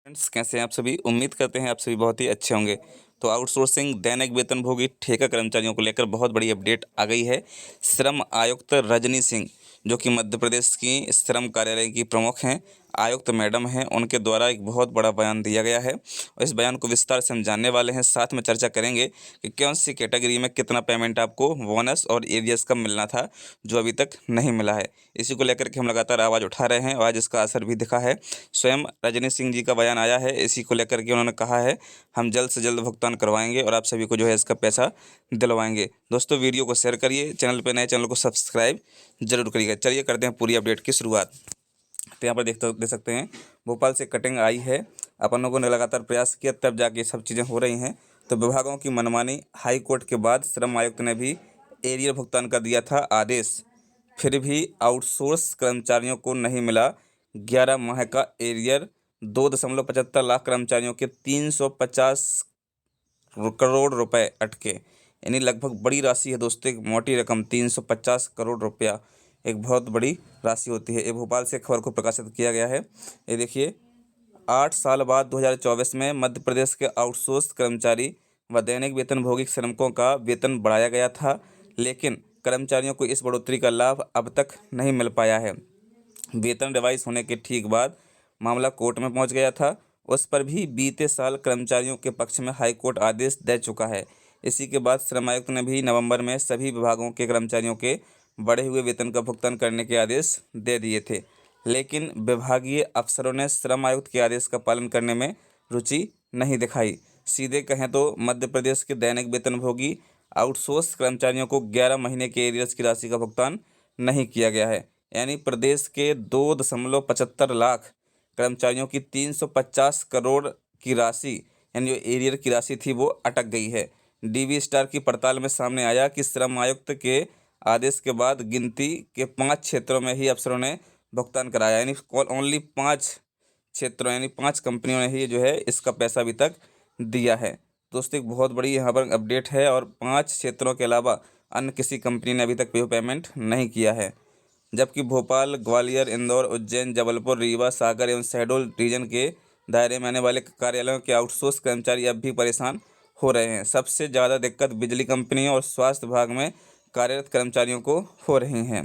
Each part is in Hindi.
फ्रेंड्स, कैसे हैं आप सभी। उम्मीद करते हैं आप सभी बहुत ही अच्छे होंगे। तो आउटसोर्सिंग दैनिक वेतनभोगी ठेका कर्मचारियों को लेकर बहुत बड़ी अपडेट आ गई है। श्रम आयुक्त रजनी सिंह, जो कि मध्य प्रदेश की श्रम कार्यालय की प्रमुख हैं, आयुक्त मैडम हैं, उनके द्वारा एक बहुत बड़ा बयान दिया गया है और इस बयान को विस्तार से हम जानने वाले हैं। साथ में चर्चा करेंगे कि कौन सी कैटेगरी में कितना पेमेंट आपको बोनस और एरियर्स कब मिलना था, जो अभी तक नहीं मिला है। इसी को लेकर के हम लगातार आवाज़ उठा रहे हैं और आज इसका असर भी दिखा है। स्वयं रजनी सिंह जी का बयान आया है, इसी को लेकर के उन्होंने कहा है हम जल्द से जल्द भुगतान करवाएंगे और आप सभी को जो है इसका पैसा दिलवाएंगे। दोस्तों, वीडियो को शेयर करिए, चैनल पर नए चैनल को सब्सक्राइब जरूर करिएगा। चलिए करते हैं पूरी अपडेट की शुरुआत। तो यहाँ पर देख सकते हैं भोपाल से कटिंग आई है। अपन लोगों ने लगातार प्रयास किया, तब जाके सब चीज़ें हो रही हैं। तो विभागों की मनमानी, हाई कोर्ट के बाद श्रम आयुक्त ने भी एरियर भुगतान का दिया था आदेश। फिर भी आउटसोर्स कर्मचारियों को नहीं मिला 11 माह का एरियर। 2.75 लाख कर्मचारियों के 350 करोड़ रुपए अटके, यानी लगभग बड़ी राशि है दोस्तों। एक मोटी रकम 350 करोड़ रुपया एक बहुत बड़ी राशि होती है। ये भोपाल से खबर को प्रकाशित किया गया है। ये देखिए, 8 साल बाद 2024 में मध्य प्रदेश के आउटसोर्स कर्मचारी व दैनिक वेतनभोगी श्रमिकों का वेतन बढ़ाया गया था, लेकिन कर्मचारियों को इस बढ़ोतरी का लाभ अब तक नहीं मिल पाया है। वेतन रिवाइज होने के ठीक बाद मामला कोर्ट में पहुंच गया था। उस पर भी बीते साल कर्मचारियों के पक्ष में हाईकोर्ट आदेश दे चुका है। इसी के बाद श्रम आयुक्त ने भी नवंबर में सभी विभागों के कर्मचारियों के बढ़े हुए वेतन का भुगतान करने के आदेश दे दिए थे, लेकिन विभागीय अफसरों ने श्रम आयुक्त के आदेश का पालन करने में रुचि नहीं दिखाई। सीधे कहें तो मध्य प्रदेश के दैनिक वेतनभोगी आउटसोर्स कर्मचारियों को 11 महीने के एरियर्स की राशि का भुगतान नहीं किया गया है। यानी प्रदेश के 2.75 लाख कर्मचारियों की 350 करोड़ की राशि, यानी जो एरियर की राशि थी, वो अटक गई है। डीवी स्टार की पड़ताल में सामने आया कि श्रम आयुक्त के आदेश के बाद गिनती के 5 क्षेत्रों में ही अफसरों ने भुगतान कराया, यानी ओनली 5 क्षेत्रों यानी 5 कंपनियों ने ही जो है इसका पैसा अभी तक दिया है। दोस्तों, एक बहुत बड़ी यहाँ पर अपडेट है और 5 क्षेत्रों के अलावा अन्य किसी कंपनी ने अभी तक पेमेंट नहीं किया है। जबकि भोपाल, ग्वालियर, इंदौर, उज्जैन, जबलपुर, रीवा, सागर एवं शहडोल रीजन के दायरे में आने वाले कार्यालयों के आउटसोर्स कर्मचारी अब भी परेशान हो रहे हैं। सबसे ज़्यादा दिक्कत बिजली कंपनियों और स्वास्थ्य विभाग में कार्यरत कर्मचारियों को हो रही हैं।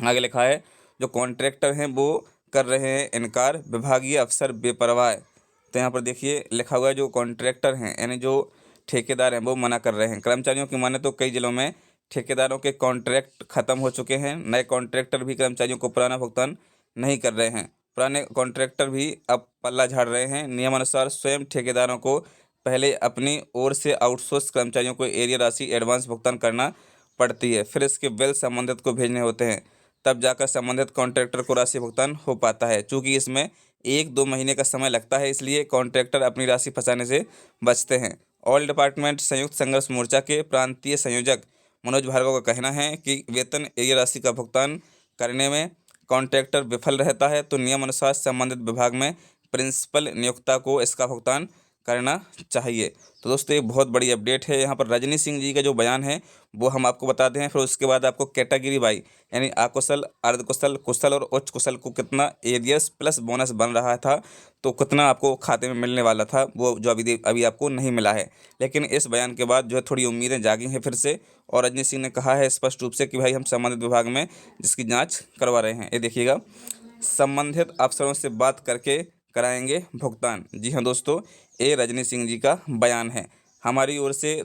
आगे लिखा है, जो कॉन्ट्रैक्टर हैं वो कर रहे हैं इनकार, विभागीय अफसर बेपरवाह। तो यहाँ पर देखिए लिखा हुआ है, जो कॉन्ट्रैक्टर हैं यानी जो ठेकेदार हैं वो मना कर रहे हैं। कर्मचारियों की माने तो कई जिलों में ठेकेदारों के कॉन्ट्रैक्ट खत्म हो चुके हैं। नए कॉन्ट्रैक्टर भी कर्मचारियों को पुराना भुगतान नहीं कर रहे हैं। पुराने कॉन्ट्रैक्टर भी अब पल्ला झाड़ रहे हैं। नियमानुसार स्वयं ठेकेदारों को पहले अपनी ओर से आउटसोर्स कर्मचारियों को एरियर राशि एडवांस भुगतान करना पड़ती है, फिर इसके बिल संबंधित को भेजने होते हैं, तब जाकर संबंधित कॉन्ट्रैक्टर को राशि भुगतान हो पाता है। चूँकि इसमें 1-2 महीने का समय लगता है, इसलिए कॉन्ट्रैक्टर अपनी राशि फंसाने से बचते हैं। ऑल डिपार्टमेंट संयुक्त संघर्ष मोर्चा के प्रांतीय संयोजक मनोज भार्गव का कहना है कि वेतन एरियर राशि का भुगतान करने में कॉन्ट्रैक्टर विफल रहता है तो नियम अनुसार संबंधित विभाग में प्रिंसिपल नियोक्ता को इसका भुगतान करना चाहिए। तो दोस्तों, ये बहुत बड़ी अपडेट है। यहाँ पर रजनी सिंह जी का जो बयान है वो हम आपको बताते हैं, फिर उसके बाद आपको कैटेगरी वाई यानी अकुशल, अर्धकुशल, कुशल और उच्च कुशल को कितना एरियर्स प्लस बोनस बन रहा था, तो कितना आपको खाते में मिलने वाला था, वो जो अभी आपको नहीं मिला है। लेकिन इस बयान के बाद जो है थोड़ी उम्मीदें जागी हैं फिर से, और रजनी सिंह ने कहा है स्पष्ट रूप से कि भाई हम संबंधित विभाग में जिसकी जाँच करवा रहे हैं। ये देखिएगा, संबंधित अफसरों से बात करके कराएंगे भुगतान। जी हाँ दोस्तों, ये रजनी सिंह जी का बयान है। हमारी ओर से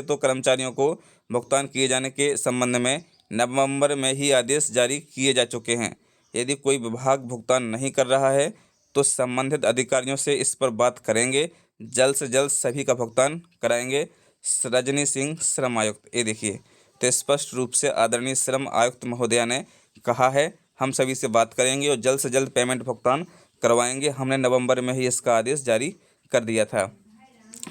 तो कर्मचारियों को भुगतान किए जाने के संबंध में नवंबर में ही आदेश जारी किए जा चुके हैं। यदि कोई विभाग भुगतान नहीं कर रहा है तो संबंधित अधिकारियों से इस पर बात करेंगे, जल्द से जल्द सभी का भुगतान कराएंगे। रजनी सिंह श्रम आयुक्त। ये देखिए, तो स्पष्ट रूप से आदरणीय श्रम आयुक्त महोदया ने कहा है हम सभी से बात करेंगे और जल्द से जल्द पेमेंट भुगतान करवाएंगे। हमने नवंबर में ही इसका आदेश जारी कर दिया था।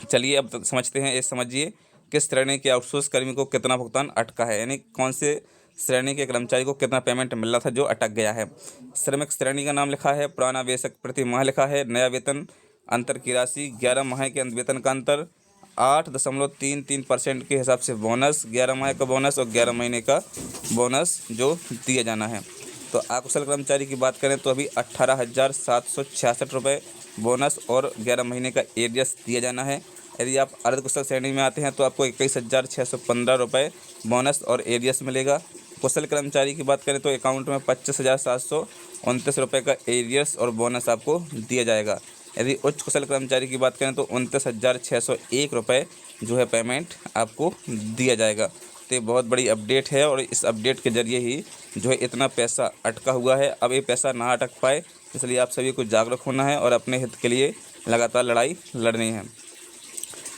चलिए अब समझते हैं, ये समझिए किस श्रेणी के आउटसोर्स कर्मी को कितना भुगतान अटका है, यानी कौन से श्रेणी के कर्मचारी को कितना पेमेंट मिल रहा था जो अटक गया है। श्रमिक श्रेणी का नाम लिखा है, पुराना वेतन प्रति माह लिखा है, नया वेतन अंतर की राशि, 11 माह के वेतन का अंतर, 8.33% के हिसाब से बोनस, 11 माह का बोनस और 11 महीने का बोनस जो दिया जाना है। तो अकुशल कर्मचारी की बात करें तो अभी 18,766 रुपये बोनस और 11 महीने का एरियर्स दिया जाना है। यदि आप अर्ध कुशल श्रेणी में आते हैं तो आपको 21,615 रुपये बोनस और एरियर्स मिलेगा। कुशल कर्मचारी की बात करें तो अकाउंट में 25,729 रुपये का एरियर्स और बोनस आपको दिया जाएगा। यदि उच्च कुशल कर्मचारी की बात करें तो 29,601 रुपये जो है पेमेंट आपको दिया जाएगा। तो ये बहुत बड़ी अपडेट है और इस अपडेट के ज़रिए ही जो है इतना पैसा अटका हुआ है, अब ये पैसा ना अटक पाए, इसलिए आप सभी को जागरूक होना है और अपने हित के लिए लगातार लड़ाई लड़नी है।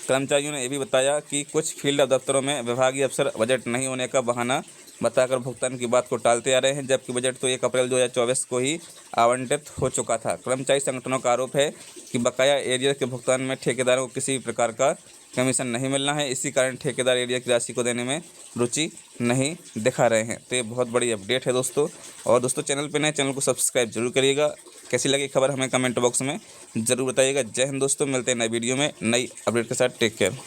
कर्मचारियों ने यह भी बताया कि कुछ फील्ड दफ्तरों में विभागीय अफसर बजट नहीं होने का बहाना बताकर भुगतान की बात को टालते आ रहे हैं, जबकि बजट तो 1 अप्रैल 2024 को ही आवंटित हो चुका था। कर्मचारी संगठनों का आरोप है कि बकाया एरियर के भुगतान में ठेकेदारों को किसी भी प्रकार का कमीशन नहीं मिलना है, इसी कारण ठेकेदार एरियर की राशि को देने में रुचि नहीं दिखा रहे हैं। तो ये बहुत बड़ी अपडेट है दोस्तों। और दोस्तों चैनल पर नए, चैनल को सब्सक्राइब जरूर करिएगा। कैसी लगी खबर हमें कमेंट बॉक्स में ज़रूर बताइएगा। जय हिंद दोस्तों, मिलते हैं नए वीडियो में नई अपडेट के साथ। Take care.